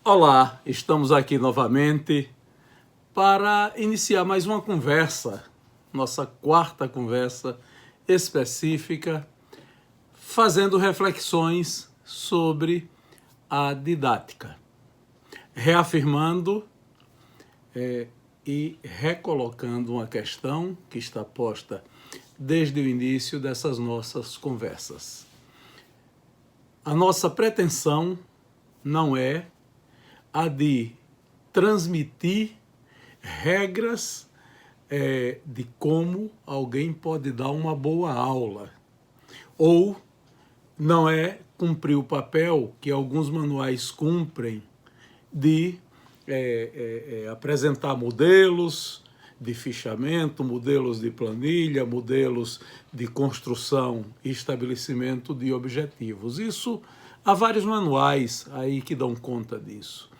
Olá, estamos aqui novamente para iniciar mais uma conversa, nossa quarta conversa específica, fazendo reflexões sobre a didática, reafirmando e recolocando uma questão que está posta desde o início dessas nossas conversas. A nossa pretensão não é a de transmitir regras de como alguém pode dar uma boa aula, ou não é cumprir o papel que alguns manuais cumprem de apresentar modelos de fichamento, modelos de planilha, modelos de construção e estabelecimento de objetivos. Isso, há vários manuais aí que dão conta disso.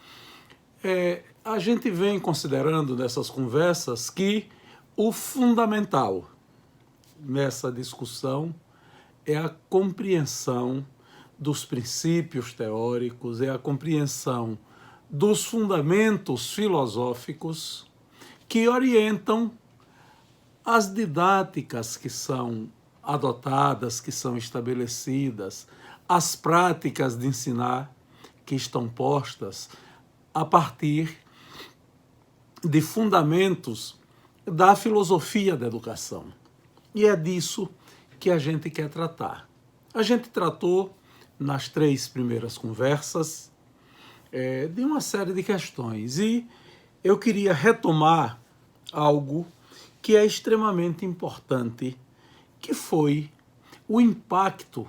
A gente vem considerando nessas conversas que o fundamental nessa discussão é a compreensão dos princípios teóricos, é a compreensão dos fundamentos filosóficos que orientam as didáticas que são adotadas, que são estabelecidas, as práticas de ensinar que estão postas a partir de fundamentos da filosofia da educação. E é disso que a gente quer tratar. A gente tratou nas 3 primeiras conversas de uma série de questões e eu queria retomar algo que é extremamente importante, que foi o impacto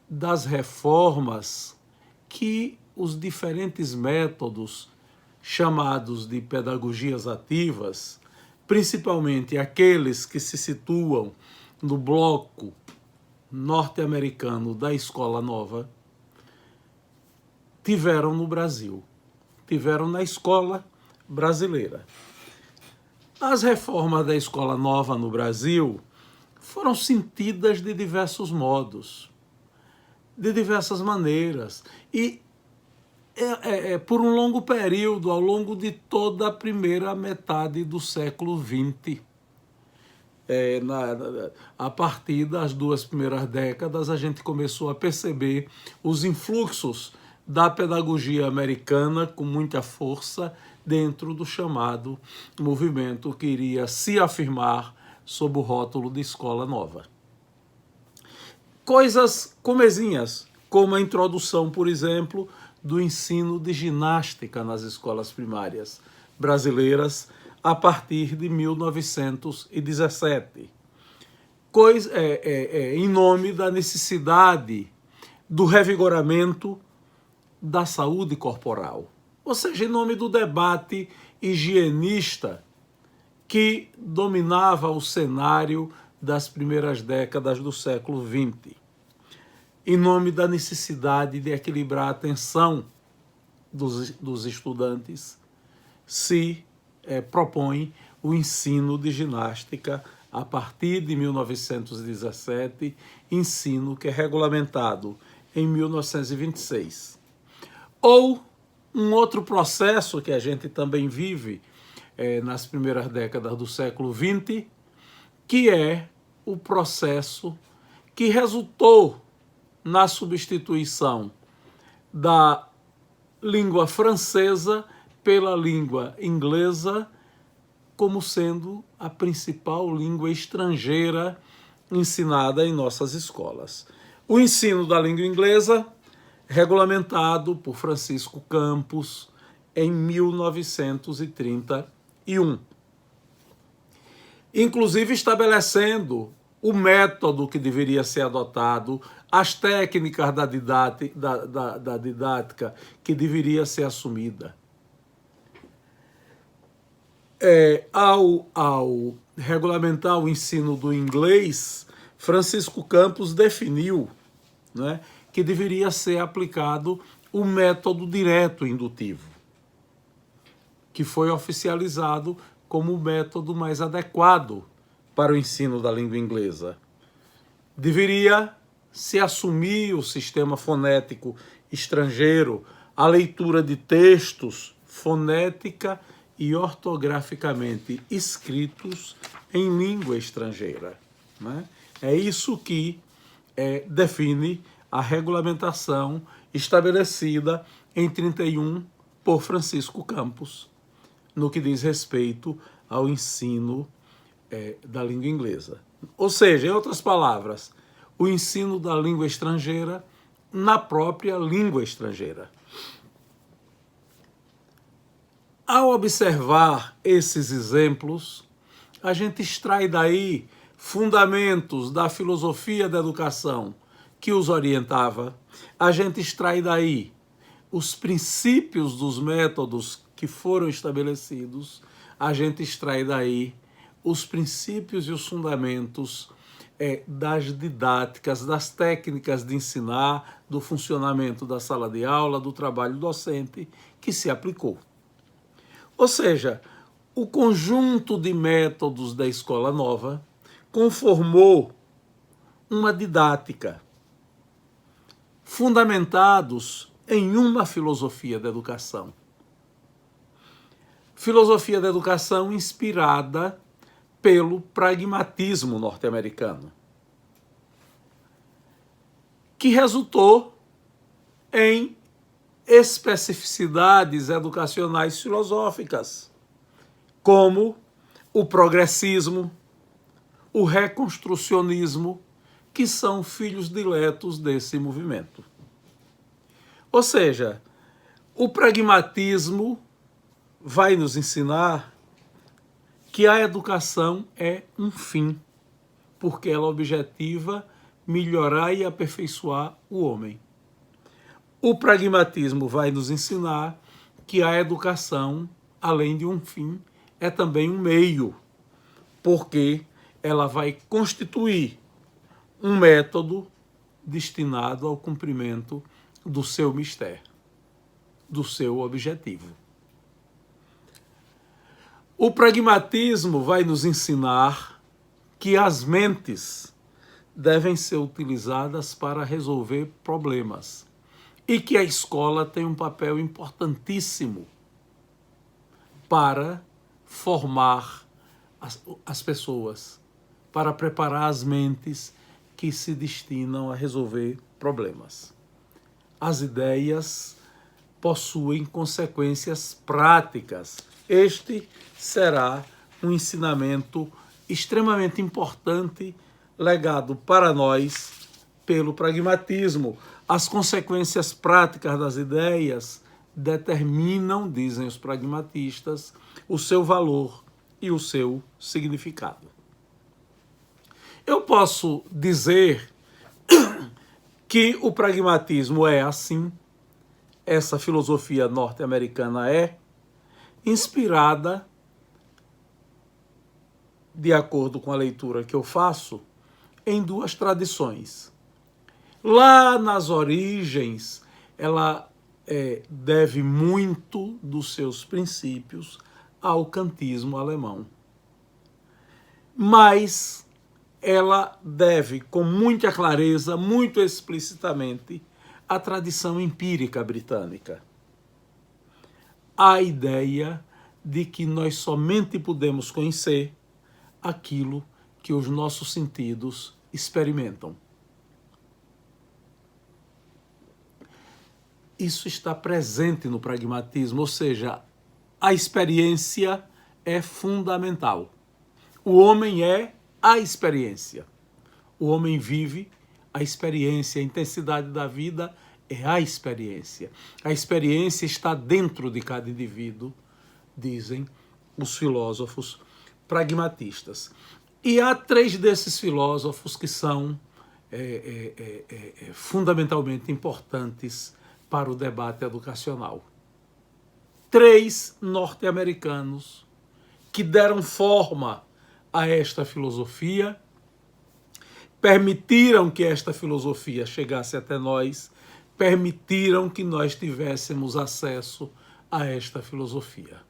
das reformas que os diferentes métodos chamados de pedagogias ativas, principalmente aqueles que se situam no bloco norte-americano da Escola Nova, tiveram no Brasil, tiveram na escola brasileira. As reformas da Escola Nova no Brasil foram sentidas de diversos modos, de diversas maneiras, e por um longo período, ao longo de toda a primeira metade do século XX. A partir das 2 primeiras décadas, a gente começou a perceber os influxos da pedagogia americana com muita força dentro do chamado movimento que iria se afirmar sob o rótulo de Escola Nova. Coisas comezinhas, como a introdução, por exemplo, do ensino de ginástica nas escolas primárias brasileiras a partir de 1917, em nome da necessidade do revigoramento da saúde corporal, ou seja, em nome do debate higienista que dominava o cenário das primeiras décadas do século XX. Em nome da necessidade de equilibrar a atenção dos estudantes, se propõe o ensino de ginástica a partir de 1917, ensino que é regulamentado em 1926. Ou um outro processo que a gente também vive nas primeiras décadas do século XX, que é o processo que resultou na substituição da língua francesa pela língua inglesa como sendo a principal língua estrangeira ensinada em nossas escolas. O ensino da língua inglesa, regulamentado por Francisco Campos em 1931. Inclusive estabelecendo o método que deveria ser adotado, as técnicas da didática que deveria ser assumida. Ao regulamentar o ensino do inglês, Francisco Campos definiu, né, que deveria ser aplicado o método direto indutivo, que foi oficializado como o método mais adequado para o ensino da língua inglesa. Deveria se assumir o sistema fonético estrangeiro a leitura de textos fonética e ortograficamente escritos em língua estrangeira, né? É isso que define a regulamentação estabelecida em 31 por Francisco Campos, no que diz respeito ao ensino da língua inglesa. Ou seja, em outras palavras, o ensino da língua estrangeira na própria língua estrangeira. Ao observar esses exemplos, a gente extrai daí fundamentos da filosofia da educação que os orientava, a gente extrai daí os princípios dos métodos que foram estabelecidos, a gente extrai daí os princípios e os fundamentos das didáticas, das técnicas de ensinar, do funcionamento da sala de aula, do trabalho docente que se aplicou. Ou seja, o conjunto de métodos da Escola Nova conformou uma didática fundamentados em uma filosofia da educação. Filosofia da educação inspirada pelo pragmatismo norte-americano, que resultou em especificidades educacionais filosóficas, como o progressismo, o reconstrucionismo, que são filhos diletos desse movimento. Ou seja, o pragmatismo vai nos ensinar que a educação é um fim, porque ela objetiva melhorar e aperfeiçoar o homem. O pragmatismo vai nos ensinar que a educação, além de um fim, é também um meio, porque ela vai constituir um método destinado ao cumprimento do seu mistério, do seu objetivo. O pragmatismo vai nos ensinar que as mentes devem ser utilizadas para resolver problemas e que a escola tem um papel importantíssimo para formar as pessoas, para preparar as mentes que se destinam a resolver problemas. As ideias possuem consequências práticas. Este será um ensinamento extremamente importante legado para nós pelo pragmatismo. As consequências práticas das ideias determinam, dizem os pragmatistas, o seu valor e o seu significado. Eu posso dizer que o pragmatismo é assim, essa filosofia norte-americana é inspirada, de acordo com a leitura que eu faço, em duas tradições. Lá nas origens, ela deve muito dos seus princípios ao kantismo alemão. Mas ela deve, com muita clareza, muito explicitamente, à tradição empírica britânica. A ideia de que nós somente podemos conhecer aquilo que os nossos sentidos experimentam. Isso está presente no pragmatismo, ou seja, a experiência é fundamental. O homem é a experiência. O homem vive a experiência, a intensidade da vida é a experiência. A experiência está dentro de cada indivíduo, dizem os filósofos pragmatistas. E há três desses filósofos que são fundamentalmente importantes para o debate educacional. Três norte-americanos que deram forma a esta filosofia, permitiram que esta filosofia chegasse até nós, permitiram que nós tivéssemos acesso a esta filosofia.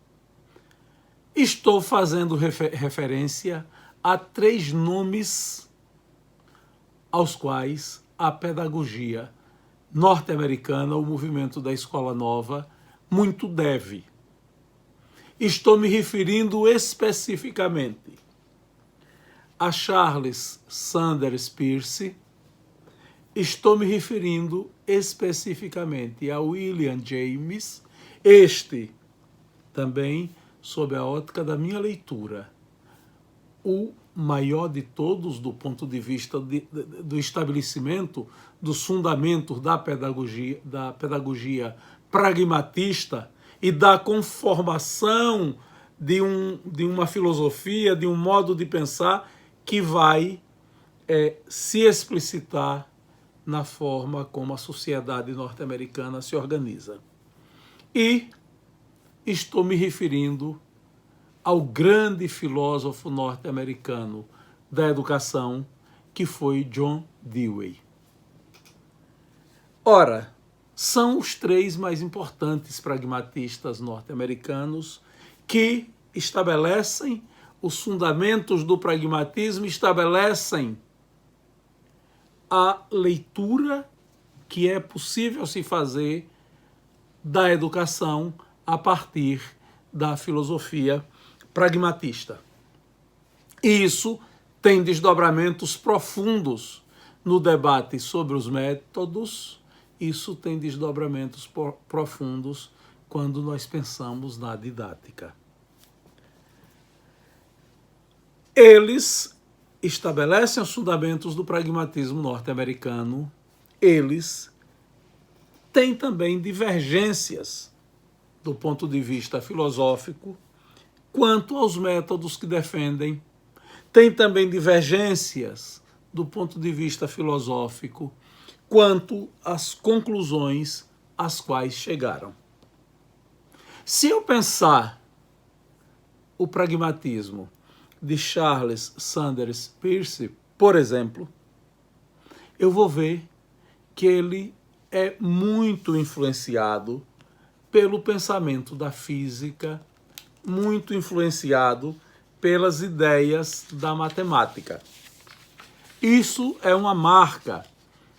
Estou fazendo referência a três nomes aos quais a pedagogia norte-americana, o movimento da Escola Nova, muito deve. Estou me referindo especificamente a Charles Sanders Peirce, estou me referindo especificamente a William James, este também, sob a ótica da minha leitura, o maior de todos do ponto de vista do estabelecimento dos fundamentos da pedagogia pragmatista e da conformação de uma filosofia, de um modo de pensar que vai se explicitar na forma como a sociedade norte-americana se organiza. E estou me referindo ao grande filósofo norte-americano da educação, que foi John Dewey. Ora, são os três mais importantes pragmatistas norte-americanos que estabelecem os fundamentos do pragmatismo, estabelecem a leitura que é possível se fazer da educação a partir da filosofia pragmatista. E isso tem desdobramentos profundos no debate sobre os métodos, isso tem desdobramentos profundos quando nós pensamos na didática. Eles estabelecem os fundamentos do pragmatismo norte-americano, eles têm também divergências do ponto de vista filosófico quanto aos métodos que defendem, tem também divergências do ponto de vista filosófico quanto às conclusões às quais chegaram. Se eu pensar o pragmatismo de Charles Sanders Peirce, por exemplo, eu vou ver que ele é muito influenciado pelo pensamento da física, muito influenciado pelas ideias da matemática. Isso é uma marca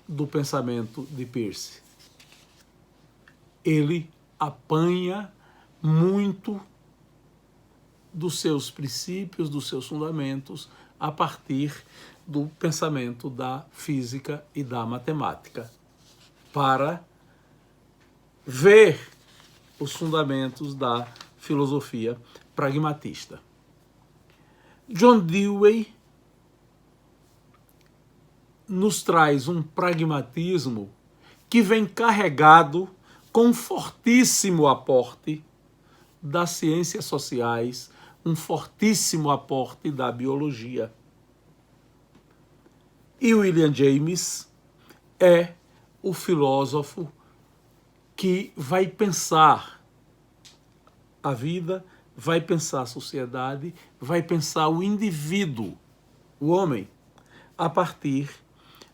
do pensamento de Peirce. Ele apanha muito dos seus princípios, dos seus fundamentos, a partir do pensamento da física e da matemática, para ver os fundamentos da filosofia pragmatista. John Dewey nos traz um pragmatismo que vem carregado com um fortíssimo aporte das ciências sociais, um fortíssimo aporte da biologia. E William James é o filósofo que vai pensar a vida, vai pensar a sociedade, vai pensar o indivíduo, o homem, a partir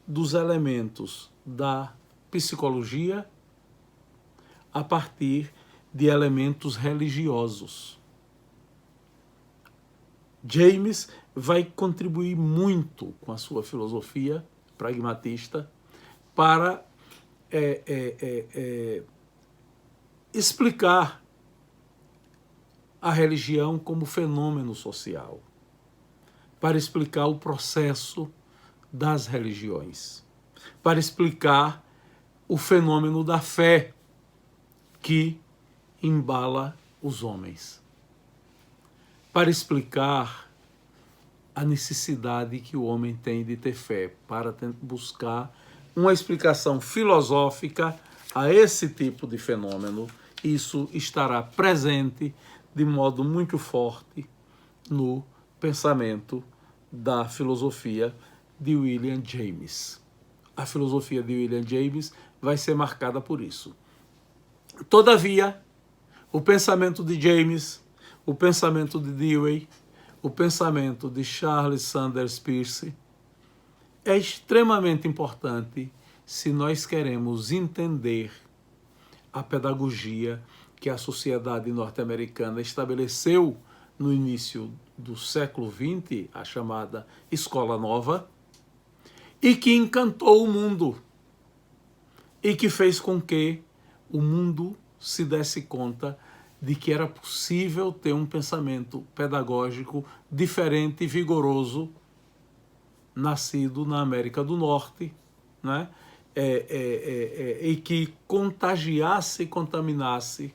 dos elementos da psicologia, a partir de elementos religiosos. James vai contribuir muito com a sua filosofia pragmatista para explicar a religião como fenômeno social, para explicar o processo das religiões, para explicar o fenômeno da fé que embala os homens, para explicar a necessidade que o homem tem de ter fé, para buscar uma explicação filosófica a esse tipo de fenômeno. Isso estará presente de modo muito forte no pensamento da filosofia de William James. A filosofia de William James vai ser marcada por isso. Todavia, o pensamento de James, o pensamento de Dewey, o pensamento de Charles Sanders Peirce é extremamente importante se nós queremos entender a pedagogia que a sociedade norte-americana estabeleceu no início do século XX, a chamada Escola Nova, e que encantou o mundo. e que fez com que o mundo se desse conta de que era possível ter um pensamento pedagógico diferente e vigoroso, nascido na América do Norte, né? E que contagiasse e contaminasse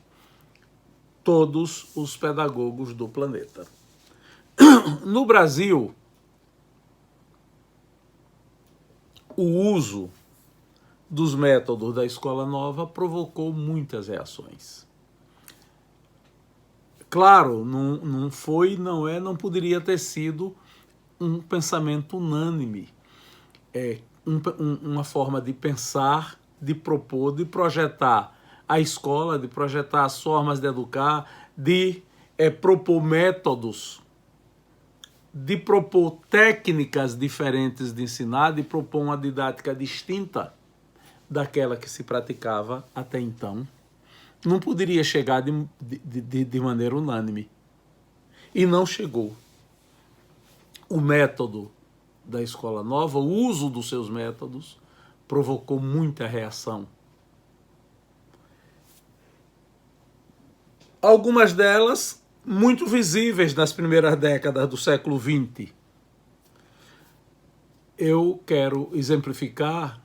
todos os pedagogos do planeta. No Brasil, o uso dos métodos da Escola Nova provocou muitas reações. Claro, não poderia ter sido um pensamento unânime, uma forma de pensar, de propor, de projetar a escola, de projetar as formas de educar, de propor métodos, de propor técnicas diferentes de ensinar, de propor uma didática distinta daquela que se praticava até então. Não poderia chegar de maneira unânime. E não chegou. O método da Escola Nova, o uso dos seus métodos, provocou muita reação. Algumas delas muito visíveis nas primeiras décadas do século XX. Eu quero exemplificar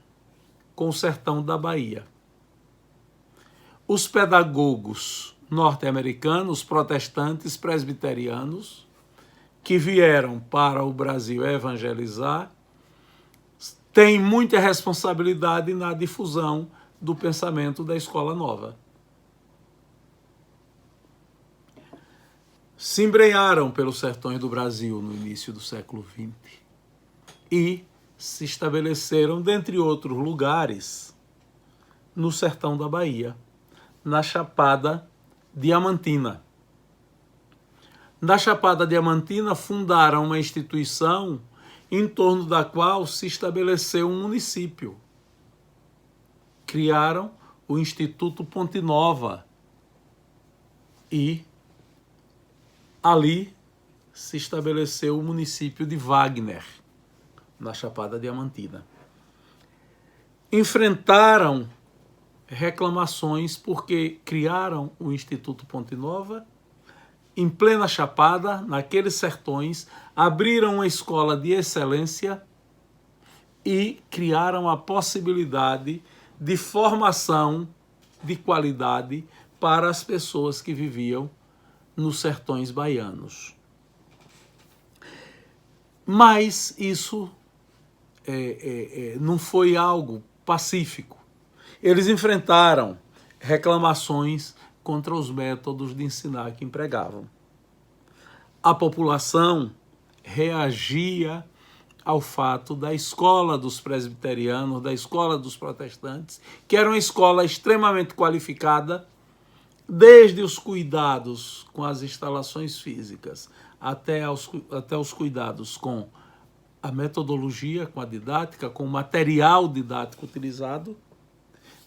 com o sertão da Bahia. Os pedagogos norte-americanos, protestantes, presbiterianos, que vieram para o Brasil evangelizar, têm muita responsabilidade na difusão do pensamento da Escola Nova. Se embrenharam pelos sertões do Brasil no início do século XX e se estabeleceram, dentre outros lugares, no sertão da Bahia, na Chapada Diamantina. Na Chapada Diamantina fundaram uma instituição em torno da qual se estabeleceu um município. Criaram o Instituto Ponte Nova e ali se estabeleceu o município de Wagner, na Chapada Diamantina. Enfrentaram reclamações porque criaram o Instituto Ponte Nova em plena Chapada, naqueles sertões, abriram uma escola de excelência e criaram a possibilidade de formação de qualidade para as pessoas que viviam nos sertões baianos. Mas isso não foi algo pacífico. Eles enfrentaram reclamações contra os métodos de ensinar que empregavam. A população reagia ao fato da escola dos presbiterianos, da escola dos protestantes, que era uma escola extremamente qualificada, desde os cuidados com as instalações físicas até os cuidados com a metodologia, com a didática, com o material didático utilizado,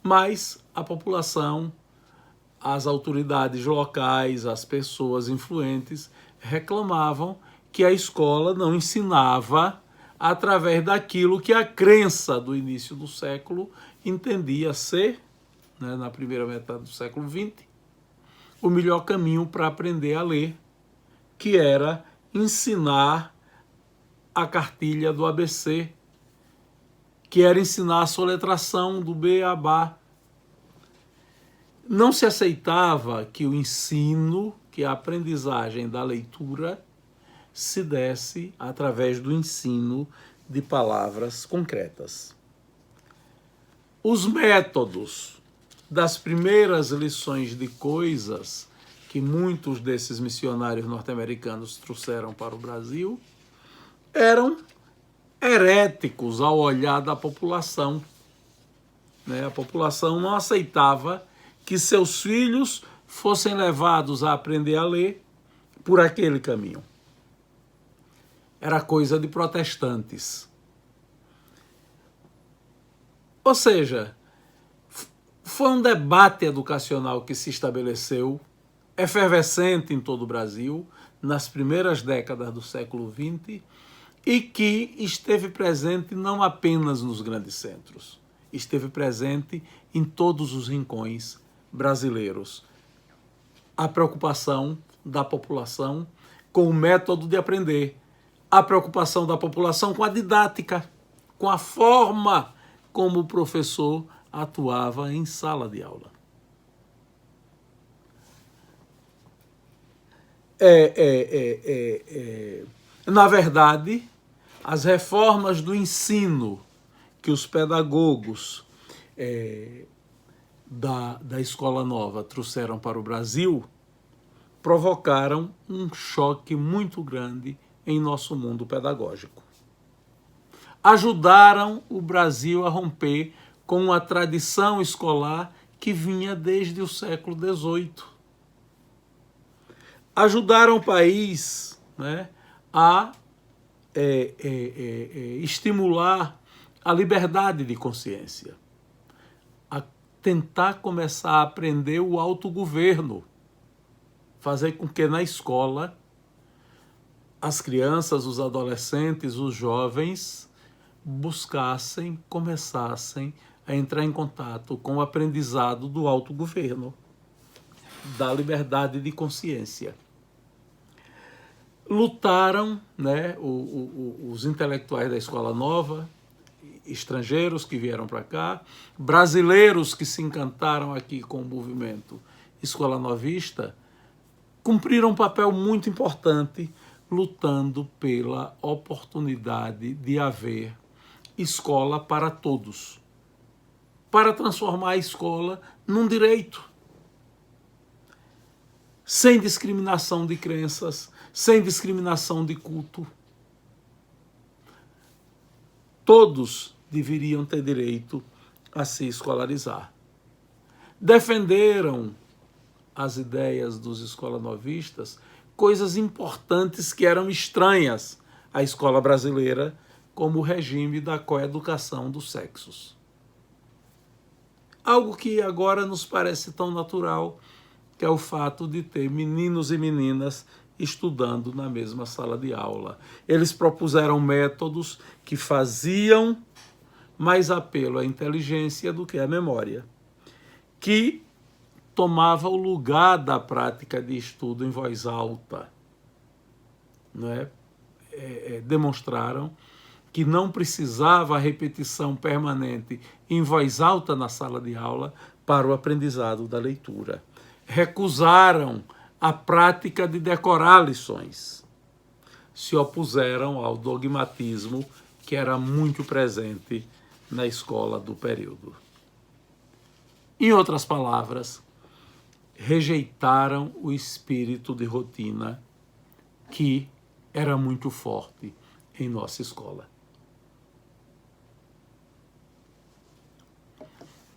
mas a população, as autoridades locais, as pessoas influentes reclamavam que a escola não ensinava através daquilo que a crença do início do século entendia ser, né, na primeira metade do século XX, o melhor caminho para aprender a ler, que era ensinar a cartilha do ABC, que era ensinar a soletração do beabá. Não se aceitava que o ensino, que a aprendizagem da leitura se desse através do ensino de palavras concretas. Os métodos das primeiras lições de coisas que muitos desses missionários norte-americanos trouxeram para o Brasil eram heréticos ao olhar da população. A população não aceitava que seus filhos fossem levados a aprender a ler por aquele caminho. Era coisa de protestantes. Ou seja, foi um debate educacional que se estabeleceu, efervescente em todo o Brasil, nas primeiras décadas do século XX, e que esteve presente não apenas nos grandes centros, esteve presente em todos os rincões brasileiros. A preocupação da população com o método de aprender, a preocupação da população com a didática, com a forma como o professor atuava em sala de aula. Na verdade, as reformas do ensino que os pedagogos da Escola Nova trouxeram para o Brasil provocaram um choque muito grande em nosso mundo pedagógico. Ajudaram o Brasil a romper com uma tradição escolar que vinha desde o século XVIII. Ajudaram o país, né, a estimular a liberdade de consciência, a tentar começar a aprender o autogoverno, fazer com que na escola as crianças, os adolescentes, os jovens começassem a entrar em contato com o aprendizado do autogoverno, da liberdade de consciência. Lutaram, né, os intelectuais da Escola Nova, estrangeiros que vieram para cá, brasileiros que se encantaram aqui com o movimento Escola Novista, cumpriram um papel muito importante lutando pela oportunidade de haver escola para todos, para transformar a escola num direito, sem discriminação de crenças, sem discriminação de culto. Todos deveriam ter direito a se escolarizar. Defenderam as ideias dos escolanovistas, coisas importantes que eram estranhas à escola brasileira, como o regime da coeducação dos sexos. Algo que agora nos parece tão natural, que é o fato de ter meninos e meninas estudando na mesma sala de aula. Eles propuseram métodos que faziam mais apelo à inteligência do que à memória, que tomava o lugar da prática de estudo em voz alta. Né? Demonstraram que não precisava a repetição permanente em voz alta na sala de aula para o aprendizado da leitura. Recusaram a prática de decorar lições. Se opuseram ao dogmatismo que era muito presente na escola do período. Em outras palavras, rejeitaram o espírito de rotina que era muito forte em nossa escola.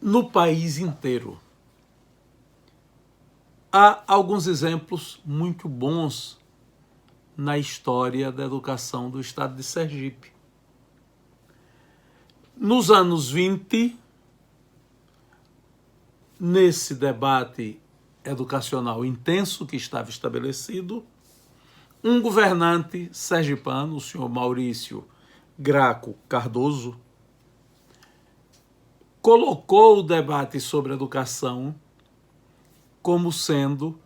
No país inteiro, há alguns exemplos muito bons na história da educação do estado de Sergipe. Nos anos 20, nesse debate educacional intenso que estava estabelecido, um governante sergipano, o senhor Maurício Graco Cardoso, colocou o debate sobre educação como sendo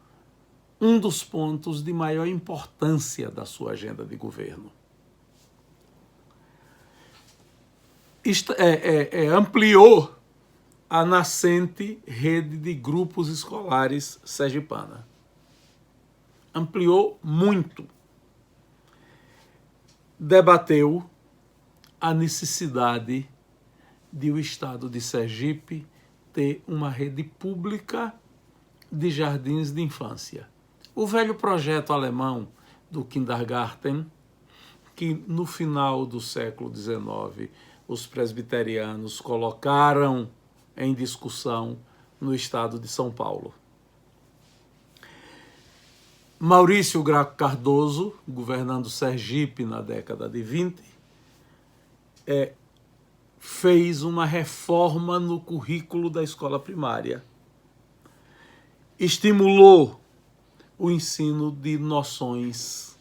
um dos pontos de maior importância da sua agenda de governo. Ampliou a nascente rede de grupos escolares sergipana. Ampliou muito. Debateu a necessidade de o estado de Sergipe ter uma rede pública de jardins de infância. O velho projeto alemão do Kindergarten, que no final do século XIX os presbiterianos colocaram em discussão no estado de São Paulo. Maurício Graco Cardoso, governando Sergipe na década de 20, fez uma reforma no currículo da escola primária. Estimulou o ensino de noções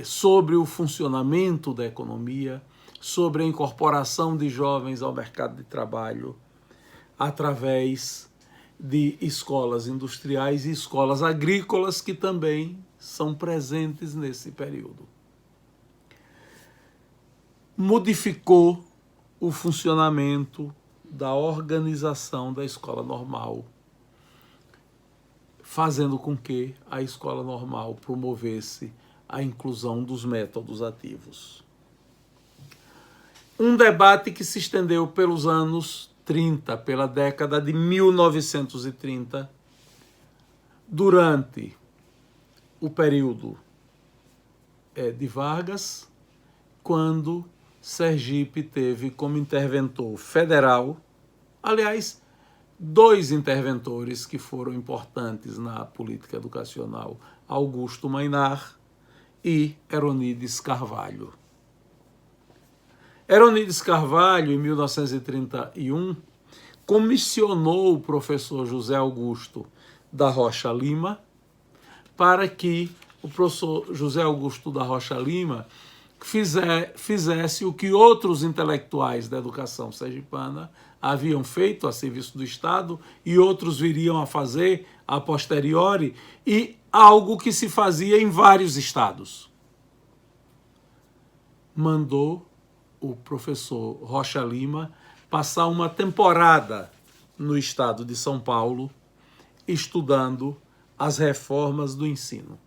sobre o funcionamento da economia, sobre a incorporação de jovens ao mercado de trabalho, através de escolas industriais e escolas agrícolas que também são presentes nesse período. Modificou o funcionamento da organização da escola normal, fazendo com que a escola normal promovesse a inclusão dos métodos ativos. Um debate que se estendeu pelos anos 30, pela década de 1930, durante o período de Vargas, quando Sergipe teve como interventor federal, aliás, dois interventores que foram importantes na política educacional, Augusto Mainar e Heronides Carvalho. Heronides Carvalho, em 1931, comissionou o professor José Augusto da Rocha Lima para que o professor José Augusto da Rocha Lima fizesse o que outros intelectuais da educação sergipana haviam feito a serviço do Estado e outros viriam a fazer a posteriori, e algo que se fazia em vários estados. Mandou o professor Rocha Lima passar uma temporada no estado de São Paulo, estudando as reformas do ensino.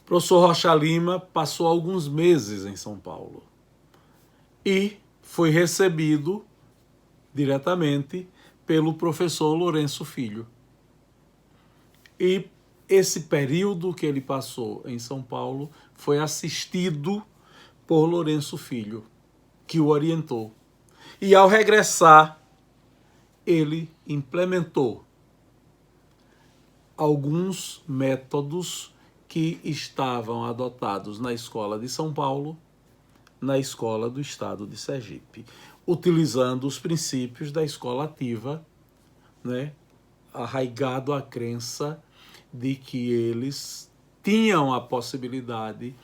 O professor Rocha Lima passou alguns meses em São Paulo e foi recebido diretamente pelo professor Lourenço Filho. E esse período que ele passou em São Paulo foi assistido por Lourenço Filho, que o orientou. E ao regressar, ele implementou alguns métodos que estavam adotados na escola de São Paulo, na escola do estado de Sergipe, utilizando os princípios da escola ativa, né, arraigado à crença de que eles tinham a possibilidade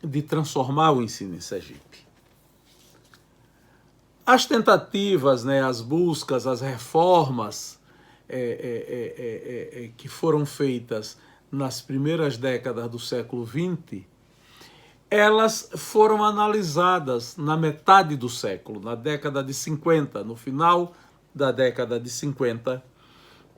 de transformar o ensino em Sergipe. As tentativas, né, as buscas, as reformas que foram feitas nas primeiras décadas do século XX, elas foram analisadas na metade do século, na década de 50, no final da década de 50,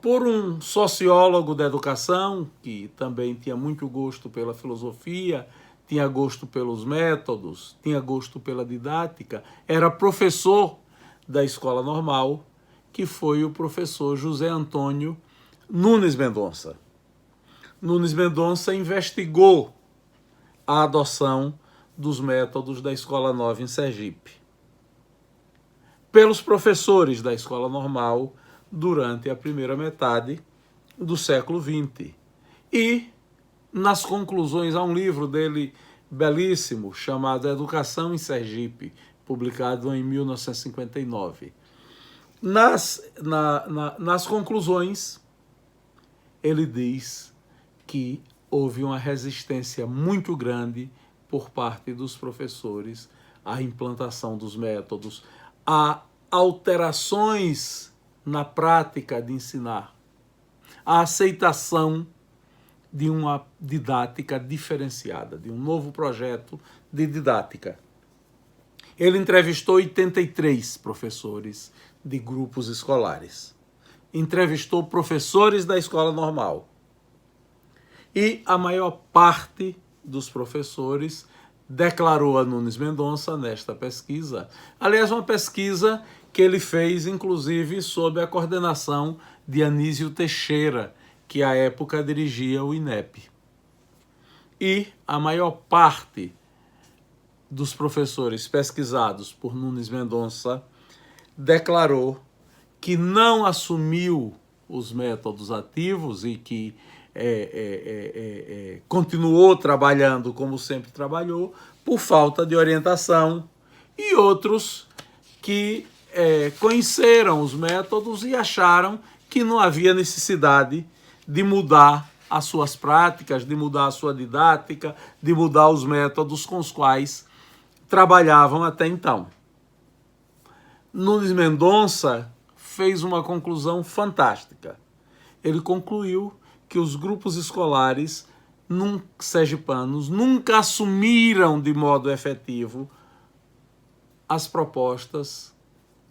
por um sociólogo da educação, que também tinha muito gosto pela filosofia, tinha gosto pelos métodos, tinha gosto pela didática, era professor da escola normal, que foi o professor José Antônio Nunes Mendonça. Nunes Mendonça investigou a adoção dos métodos da Escola Nova em Sergipe pelos professores da escola normal durante a primeira metade do século XX. E, nas conclusões, há um livro dele belíssimo chamado Educação em Sergipe, publicado em 1959. Nas conclusões, ele diz que houve uma resistência muito grande por parte dos professores à implantação dos métodos, a alterações na prática de ensinar, a aceitação de uma didática diferenciada, de um novo projeto de didática. Ele entrevistou 83 professores de grupos escolares. Entrevistou professores da escola normal. E a maior parte dos professores declarou a Nunes Mendonça nesta pesquisa. Aliás, uma pesquisa que ele fez, inclusive, sob a coordenação de Anísio Teixeira, que à época dirigia o INEP. E a maior parte dos professores pesquisados por Nunes Mendonça declarou que não assumiu os métodos ativos e que continuou trabalhando como sempre trabalhou por falta de orientação, e outros que conheceram os métodos e acharam que não havia necessidade de mudar as suas práticas, de mudar a sua didática, de mudar os métodos com os quais trabalhavam até então. Nunes Mendonça fez uma conclusão fantástica. Ele concluiu que os grupos escolares sergipanos nunca assumiram de modo efetivo as propostas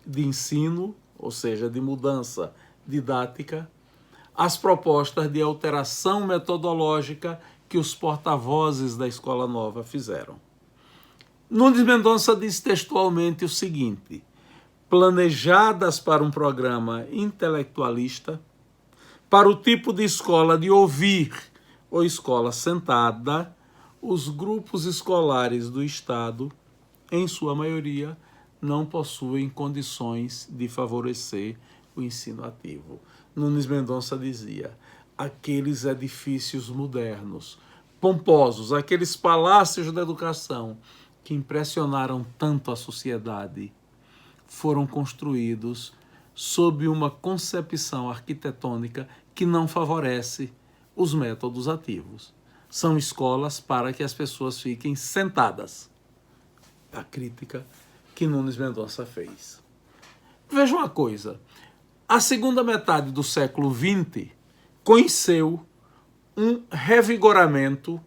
de ensino, ou seja, de mudança didática, as propostas de alteração metodológica que os porta-vozes da Escola Nova fizeram. Nunes Mendonça diz textualmente o seguinte: planejadas para um programa intelectualista, para o tipo de escola de ouvir ou escola sentada, os grupos escolares do Estado, em sua maioria, não possuem condições de favorecer o ensino ativo. Nunes Mendonça dizia: aqueles edifícios modernos, pomposos, aqueles palácios da educação que impressionaram tanto a sociedade, foram construídos sob uma concepção arquitetônica que não favorece os métodos ativos. São escolas para que as pessoas fiquem sentadas. A crítica que Nunes Mendonça fez. Veja uma coisa, a segunda metade do século XX conheceu um revigoramento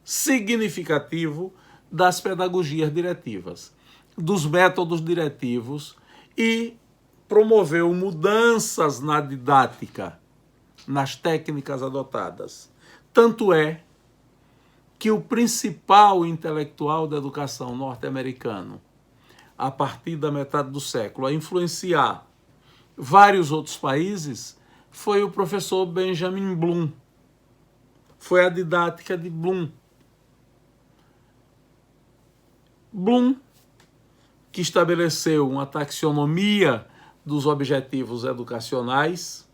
significativo das pedagogias diretivas, dos métodos diretivos, e promoveu mudanças na didática, nas técnicas adotadas. Tanto é que o principal intelectual da educação norte-americano, a partir da metade do século, a influenciar vários outros países, foi o professor Benjamin Bloom. Foi a didática de Bloom. Bloom, que estabeleceu uma taxonomia dos objetivos educacionais,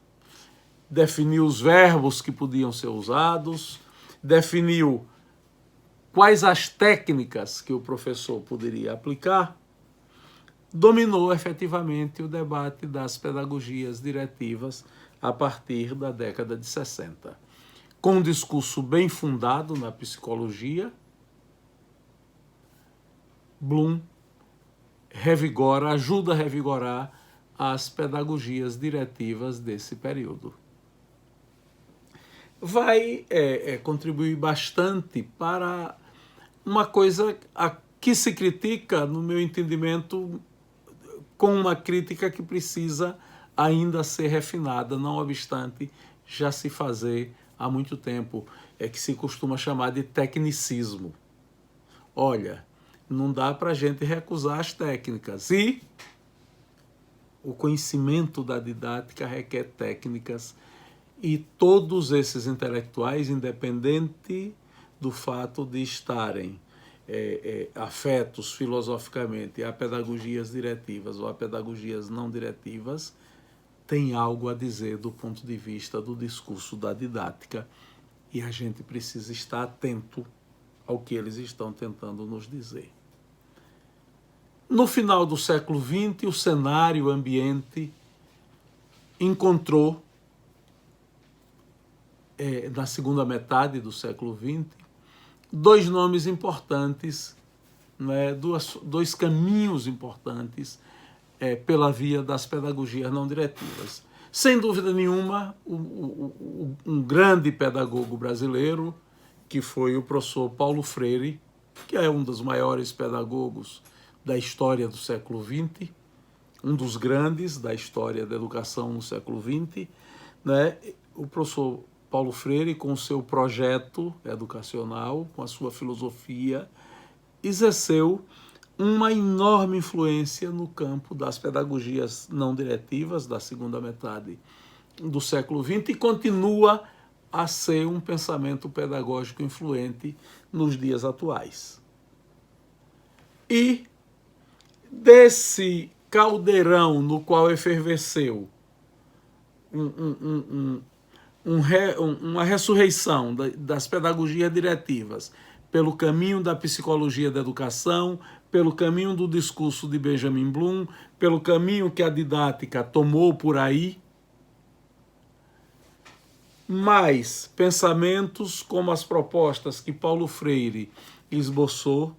definiu os verbos que podiam ser usados, definiu quais as técnicas que o professor poderia aplicar, dominou efetivamente o debate das pedagogias diretivas a partir da década de 60. Com um discurso bem fundado na psicologia, Bloom ajuda a revigorar as pedagogias diretivas desse período. Vai contribuir bastante para uma coisa a que se critica, no meu entendimento, com uma crítica que precisa ainda ser refinada, não obstante já se fazer há muito tempo, que se costuma chamar de tecnicismo. Olha, não dá para a gente recusar as técnicas, e o conhecimento da didática requer técnicas, e todos esses intelectuais, independente do fato de estarem afetos filosoficamente a pedagogias diretivas ou a pedagogias não diretivas, têm algo a dizer do ponto de vista do discurso da didática, e a gente precisa estar atento ao que eles estão tentando nos dizer. No final do século XX, o cenário, o ambiente, encontrou, na segunda metade do século XX, dois nomes importantes, né, dois caminhos importantes pela via das pedagogias não diretivas. Sem dúvida nenhuma, um grande pedagogo brasileiro, que foi o professor Paulo Freire, que é um dos maiores pedagogos da história do século XX, um dos grandes da história da educação no século XX, né? O professor Paulo Freire, com o seu projeto educacional, com a sua filosofia, exerceu uma enorme influência no campo das pedagogias não diretivas da segunda metade do século XX, e continua a ser um pensamento pedagógico influente nos dias atuais. E desse caldeirão no qual efervesceu uma ressurreição das pedagogias diretivas pelo caminho da psicologia da educação, pelo caminho do discurso de Benjamin Bloom, pelo caminho que a didática tomou por aí, Mas pensamentos como as propostas que Paulo Freire esboçou,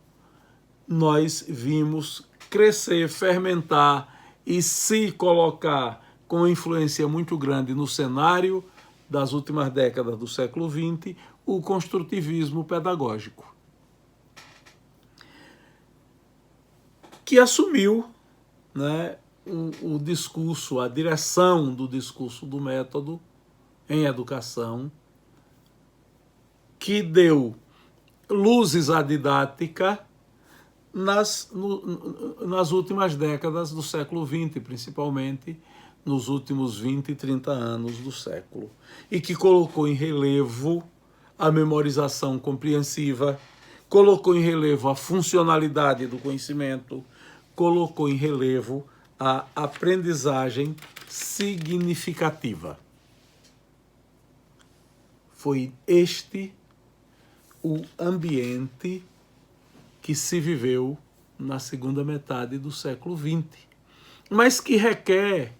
nós vimos crescer, fermentar e se colocar com influência muito grande no cenário das últimas décadas do século XX, o construtivismo pedagógico, que assumiu, né, o discurso, a direção do discurso do método em educação, que deu luzes à didática nas últimas décadas do século XX, principalmente nos últimos 20 e 30 anos do século, e que colocou em relevo a memorização compreensiva, colocou em relevo a funcionalidade do conhecimento, colocou em relevo a aprendizagem significativa. Foi este o ambiente que se viveu na segunda metade do século XX, mas que requer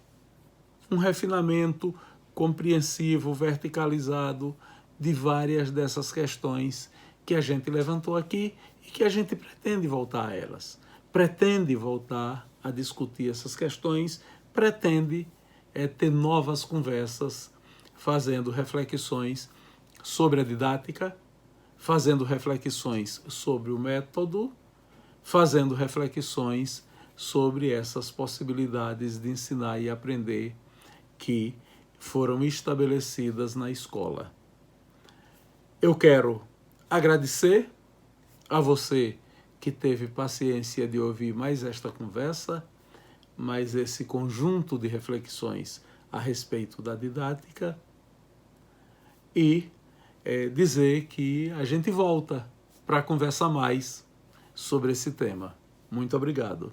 um refinamento compreensivo, verticalizado de várias dessas questões que a gente levantou aqui e que a gente pretende voltar a elas. Pretende voltar a discutir essas questões, pretende ter novas conversas, fazendo reflexões sobre a didática, fazendo reflexões sobre o método, fazendo reflexões sobre essas possibilidades de ensinar e aprender que foram estabelecidas na escola. Eu quero agradecer a você que teve paciência de ouvir mais esta conversa, mais esse conjunto de reflexões a respeito da didática e dizer que a gente volta para conversar mais sobre esse tema. Muito obrigado.